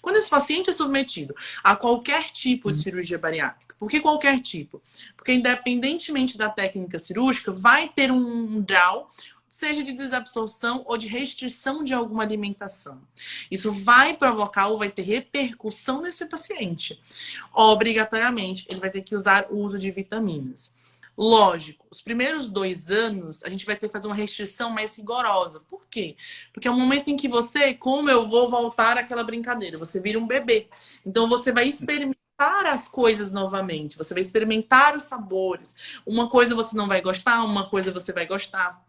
Quando esse paciente é submetido a qualquer tipo de cirurgia bariátrica, por que qualquer tipo? Porque independentemente da técnica cirúrgica, vai ter um grau, seja de desabsorção ou de restrição de alguma alimentação. Isso vai provocar ou vai ter repercussão nesse paciente. Obrigatoriamente, ele vai ter que usar o uso de vitaminas. Lógico, os primeiros 2 anos, a gente vai ter que fazer uma restrição mais rigorosa. Por quê? Porque é o momento em que você, como eu vou voltar àquela brincadeira, você vira um bebê. Então, você vai experimentar as coisas novamente. Você vai experimentar os sabores. Uma coisa você não vai gostar, uma coisa você vai gostar.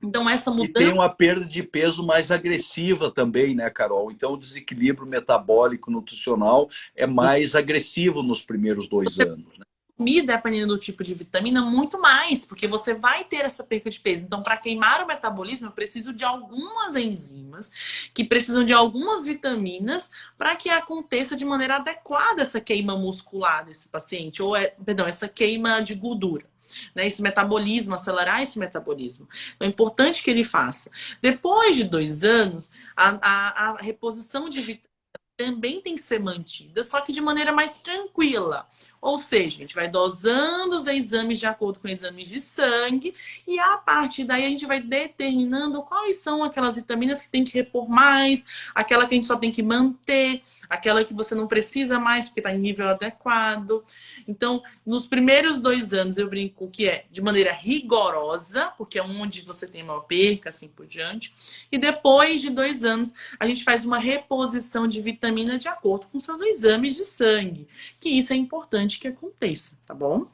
Então, essa E tem mudança uma perda de peso mais agressiva também, né, Carol? Então, o desequilíbrio metabólico nutricional é mais agressivo nos primeiros 2 anos, né? consumir, dependendo do tipo de vitamina, muito mais, porque você vai ter essa perca de peso. Então, para queimar o metabolismo, eu preciso de algumas enzimas que precisam de algumas vitaminas para que aconteça de maneira adequada essa queima muscular desse paciente, perdão, essa queima de gordura. Né, esse metabolismo, acelerar esse metabolismo. Então, é importante que ele faça. Depois de 2 anos, a reposição de vitaminas também tem que ser mantida, só que de maneira mais tranquila. Ou seja, a gente vai dosando os exames de acordo com exames de sangue e a partir daí a gente vai determinando quais são aquelas vitaminas que tem que repor mais, aquela que a gente só tem que manter, aquela que você não precisa mais porque está em nível adequado. Então, nos primeiros 2 anos eu brinco que é de maneira rigorosa, porque é onde você tem maior perca, assim por diante. E depois de 2 anos, a gente faz uma reposição de vitamina de acordo com seus exames de sangue, que isso é importante que aconteça, tá bom?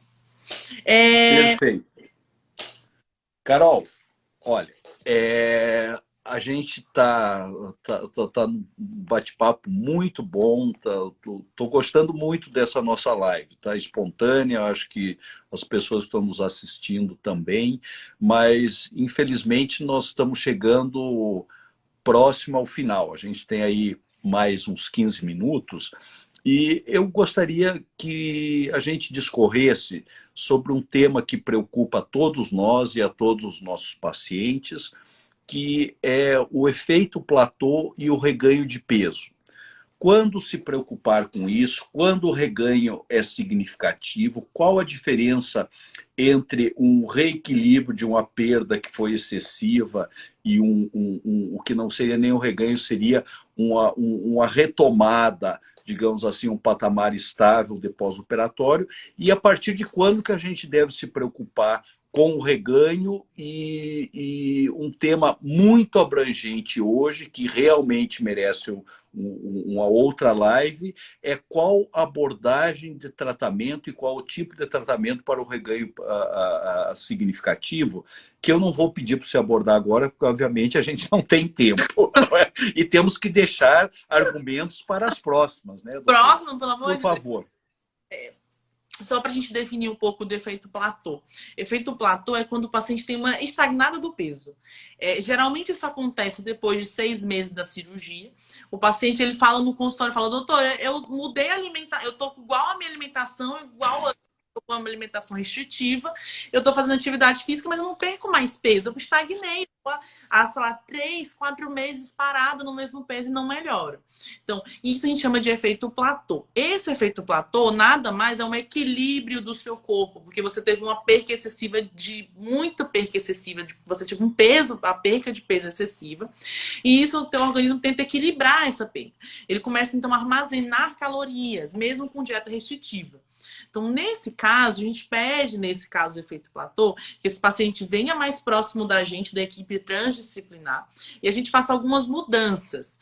Perfeito. Carol, olha, a gente tá num bate-papo muito bom, tô gostando muito dessa nossa live, tá espontânea, acho que as pessoas que estão nos assistindo também, mas infelizmente nós estamos chegando próximo ao final. A gente tem aí mais uns 15 minutos e eu gostaria que a gente discorresse sobre um tema que preocupa a todos nós e a todos os nossos pacientes, que é o efeito platô e o reganho de peso. Quando se preocupar com isso? Quando o reganho é significativo? Qual a diferença entre um reequilíbrio de uma perda que foi excessiva e o que não seria nem um reganho, seria uma retomada, digamos assim, um patamar estável de pós-operatório? E a partir de quando que a gente deve se preocupar com o reganho e um tema muito abrangente hoje, que realmente merece uma outra live, é qual a abordagem de tratamento e qual o tipo de tratamento para o reganho significativo, que eu não vou pedir para você abordar agora, porque obviamente a gente não tem tempo, não é? E temos que deixar argumentos para as próximas, né, doutor? Próximo, pelo amor Por de Deus. favor. Só para a gente definir um pouco do efeito platô. Efeito platô é quando o paciente tem uma estagnada do peso. Geralmente isso acontece depois de 6 meses da cirurgia. O paciente ele fala no consultório, fala, doutor, eu mudei a alimentação, eu tô igual a minha alimentação, igual a com uma alimentação restritiva, eu tô fazendo atividade física, mas eu não perco mais peso, eu estagnei sei lá, 3, 4 meses parado no mesmo peso e não melhora. Então, isso a gente chama de efeito platô. Esse efeito platô nada mais é um equilíbrio do seu corpo, porque você teve uma perca excessiva muita perca excessiva, você teve um peso, a perca de peso excessiva, e isso o teu organismo tenta equilibrar essa perca. Ele começa então a armazenar calorias, mesmo com dieta restritiva. Então, nesse caso, a gente pede, nesse caso do efeito platô, que esse paciente venha mais próximo da gente, da equipe transdisciplinar, e a gente faça algumas mudanças.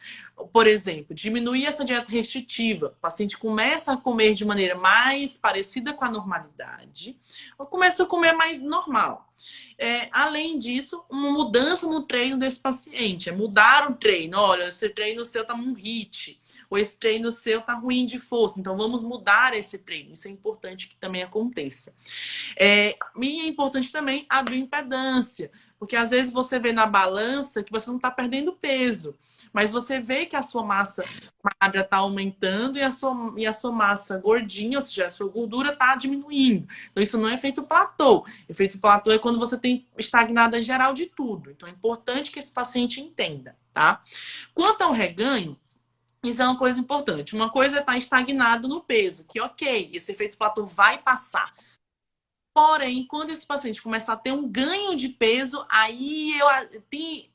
Por exemplo, diminuir essa dieta restritiva. O paciente começa a comer de maneira mais parecida com a normalidade, ou começa a comer mais normal. Além disso, uma mudança no treino desse paciente. É mudar o treino. Olha, esse treino seu tá um HIIT, ou esse treino seu tá ruim de força. Então, vamos mudar esse treino. Isso é importante que também aconteça. E é importante também a bioimpedância. Porque às vezes você vê na balança que você não está perdendo peso, mas você vê que a sua massa magra está aumentando e a sua massa gordinha, ou seja, a sua gordura está diminuindo. Então isso não é efeito platô. Efeito platô é quando você tem estagnada geral de tudo. Então é importante que esse paciente entenda, tá? Quanto ao reganho, isso é uma coisa importante. Uma coisa é estar estagnado no peso, que ok, esse efeito platô vai passar. Porém, quando esse paciente começa a ter um ganho de peso, aí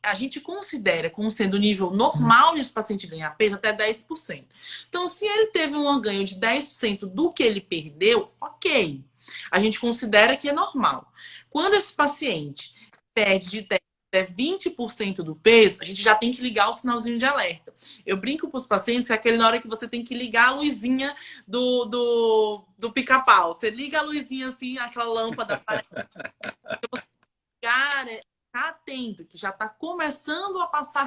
a gente considera como sendo o nível normal de esse paciente ganhar peso até 10%. Então, se ele teve um ganho de 10% do que ele perdeu, ok. A gente considera que é normal. Quando esse paciente perde de 10 até 20% do peso, a gente já tem que ligar o sinalzinho de alerta. Eu brinco para os pacientes que é aquele na hora que você tem que ligar a luzinha do pica-pau. Você liga a luzinha assim, aquela lâmpada para ligar ficar atento, que já está começando a passar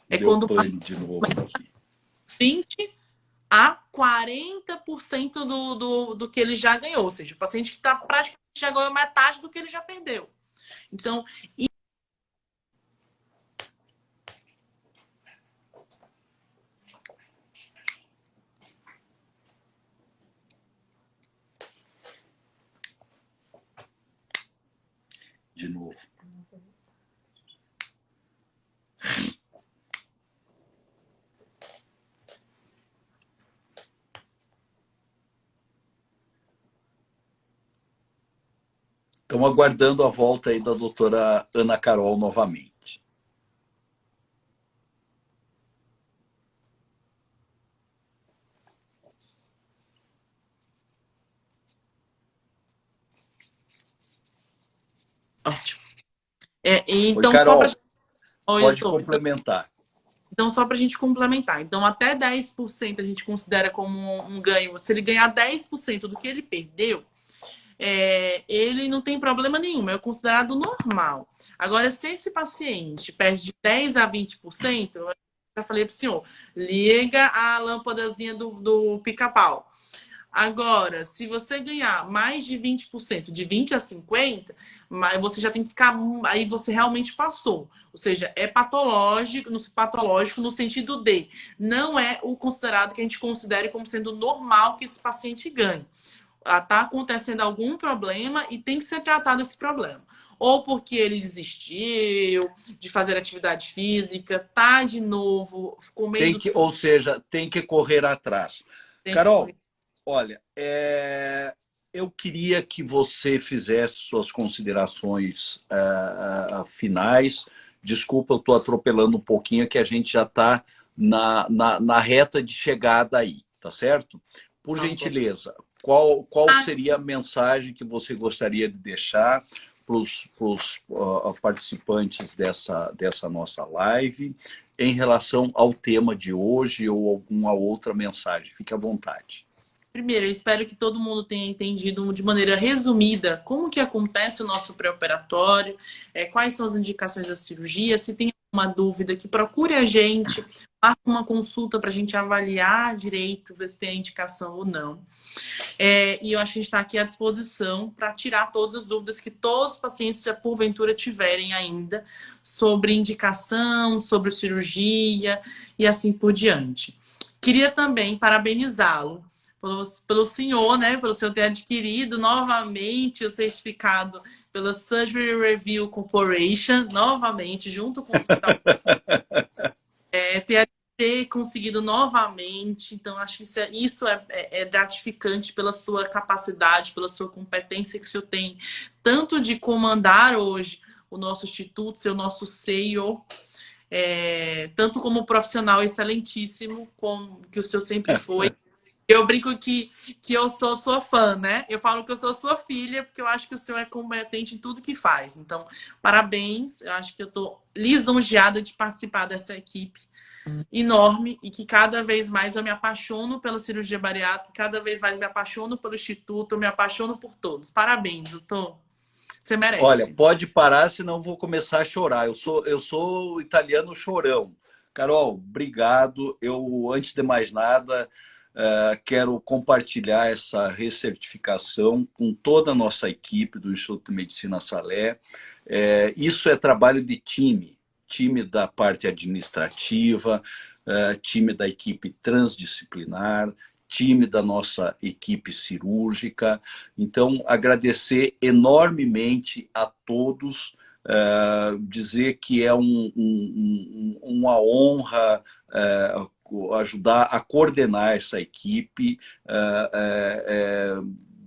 é Deu quando pane de novo aqui. 20 a 40% do que ele já ganhou. Ou seja, o paciente que está praticamente já ganhou metade do que ele já perdeu. Então, De novo. Estamos aguardando a volta aí da doutora Ana Carol novamente. ótimo. Oi, Então, só para. Carol, Oi, pode doutor. complementar. Então, só para a gente complementar. Então, até 10% a gente considera como um ganho. Se ele ganhar 10% do que ele perdeu, ele não tem problema nenhum, é considerado normal. Agora, se esse paciente perde de 10 a 20%, eu já falei para o senhor, liga a lâmpadazinha do pica-pau. Agora, se você ganhar mais de 20%, de 20 a 50, você já tem que ficar. Aí você realmente passou. Ou seja, é patológico no sentido de não é o considerado que a gente considere como sendo normal que esse paciente ganhe. Está acontecendo algum problema e tem que ser tratado esse problema. Ou porque ele desistiu de fazer atividade física, tá de novo, com medo. Ou seja, tem que correr atrás. Tem que Carol, correr. olha, eu queria que você fizesse suas considerações finais. Desculpa, eu estou atropelando um pouquinho, que a gente já está na reta de chegada aí, tá certo? Por Tá bom. gentileza, qual seria a mensagem que você gostaria de deixar para os participantes dessa nossa live em relação ao tema de hoje ou alguma outra mensagem? Fique à vontade. Primeiro, eu espero que todo mundo tenha entendido de maneira resumida como que acontece o nosso pré-operatório, quais são as indicações da cirurgia. Se tem alguma dúvida, que procure a gente, marque uma consulta para a gente avaliar direito, ver se tem a indicação ou não. E eu acho que a gente está aqui à disposição para tirar todas as dúvidas que todos os pacientes, já porventura, tiverem ainda sobre indicação, sobre cirurgia e assim por diante. Queria também parabenizá-lo pelo senhor, né, pelo senhor ter adquirido novamente o certificado pela Surgery Review Corporation, novamente, junto com o Hospital. Ter conseguido novamente. Então, acho que isso é gratificante pela sua capacidade, pela sua competência que o senhor tem, tanto de comandar hoje o nosso instituto, ser o nosso CEO, tanto como profissional excelentíssimo, como que o senhor sempre foi. Eu brinco que eu sou sua fã, né? Eu falo que eu sou sua filha, porque eu acho que o senhor é competente em tudo que faz. Então, parabéns. Eu acho que eu estou lisonjeada de participar dessa equipe enorme e que cada vez mais eu me apaixono pela cirurgia bariátrica, cada vez mais me apaixono pelo instituto, eu me apaixono por todos. Parabéns, doutor. Você merece. Olha, pode parar, senão vou começar a chorar. Eu sou italiano chorão. Carol, obrigado. Eu, antes de mais nada, quero compartilhar essa recertificação com toda a nossa equipe do Instituto de Medicina Salé. Isso é trabalho de time da parte administrativa, time da equipe transdisciplinar, time da nossa equipe cirúrgica. Então, agradecer enormemente a todos, dizer que é uma honra ajudar a coordenar essa equipe,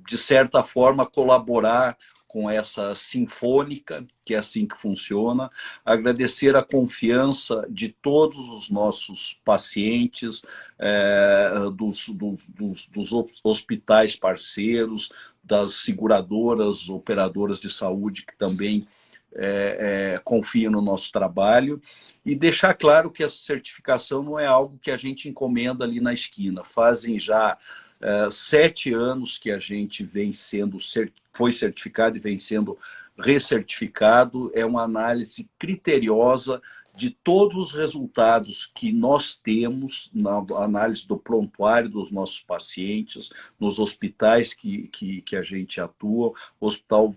de certa forma colaborar com essa sinfônica, que é assim que funciona, agradecer a confiança de todos os nossos pacientes, dos hospitais parceiros, das seguradoras, operadoras de saúde que também confiem no nosso trabalho e deixar claro que essa certificação não é algo que a gente encomenda ali na esquina. Fazem já 7 anos que a gente foi certificado e vem sendo recertificado. É uma análise criteriosa de todos os resultados que nós temos na análise do prontuário dos nossos pacientes, nos hospitais que a gente atua. O Hospital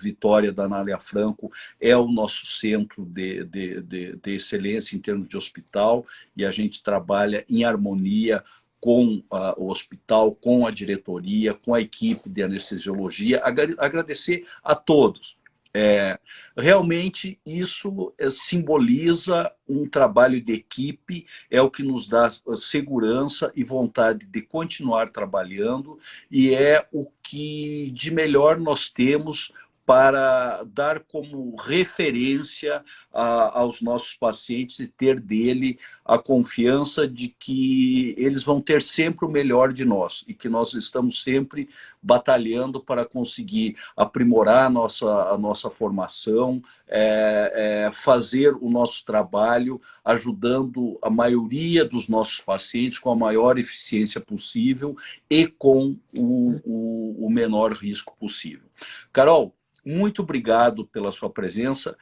Vitória da Anália Franco é o nosso centro de excelência em termos de hospital, e a gente trabalha em harmonia com o hospital, com a diretoria, com a equipe de anestesiologia. Agradecer a todos. Realmente isso simboliza um trabalho de equipe, é o que nos dá segurança e vontade de continuar trabalhando, e é o que de melhor nós temos para dar como referência aos nossos pacientes e ter dele a confiança de que eles vão ter sempre o melhor de nós e que nós estamos sempre batalhando para conseguir aprimorar a nossa formação, fazer o nosso trabalho ajudando a maioria dos nossos pacientes com a maior eficiência possível e com o menor risco possível. Carol, muito obrigado pela sua presença,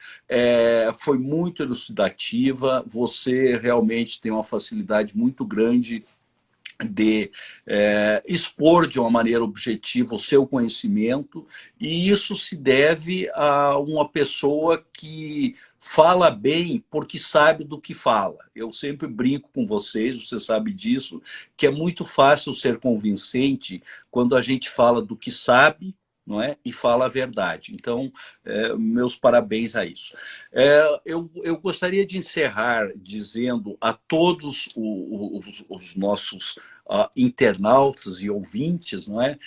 foi muito elucidativa, você realmente tem uma facilidade muito grande de expor de uma maneira objetiva o seu conhecimento, e isso se deve a uma pessoa que fala bem porque sabe do que fala. Eu sempre brinco com vocês, você sabe disso, que é muito fácil ser convincente quando a gente fala do que sabe, não é? E fala a verdade. Então, meus parabéns a isso. Eu gostaria de encerrar dizendo a todos os nossos internautas e ouvintes, não é?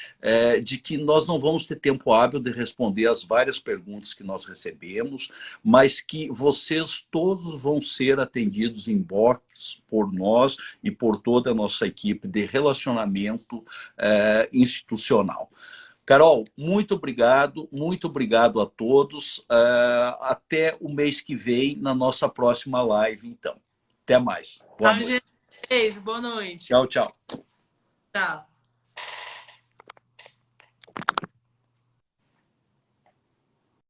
De que nós não vamos ter tempo hábil de responder as várias perguntas que nós recebemos, mas que vocês todos vão ser atendidos em box por nós e por toda a nossa equipe de relacionamento institucional. Carol, muito obrigado a todos. Até o mês que vem, na nossa próxima live, então. Até mais. Boa noite. Beijo, boa noite. Tchau, tchau. Tchau.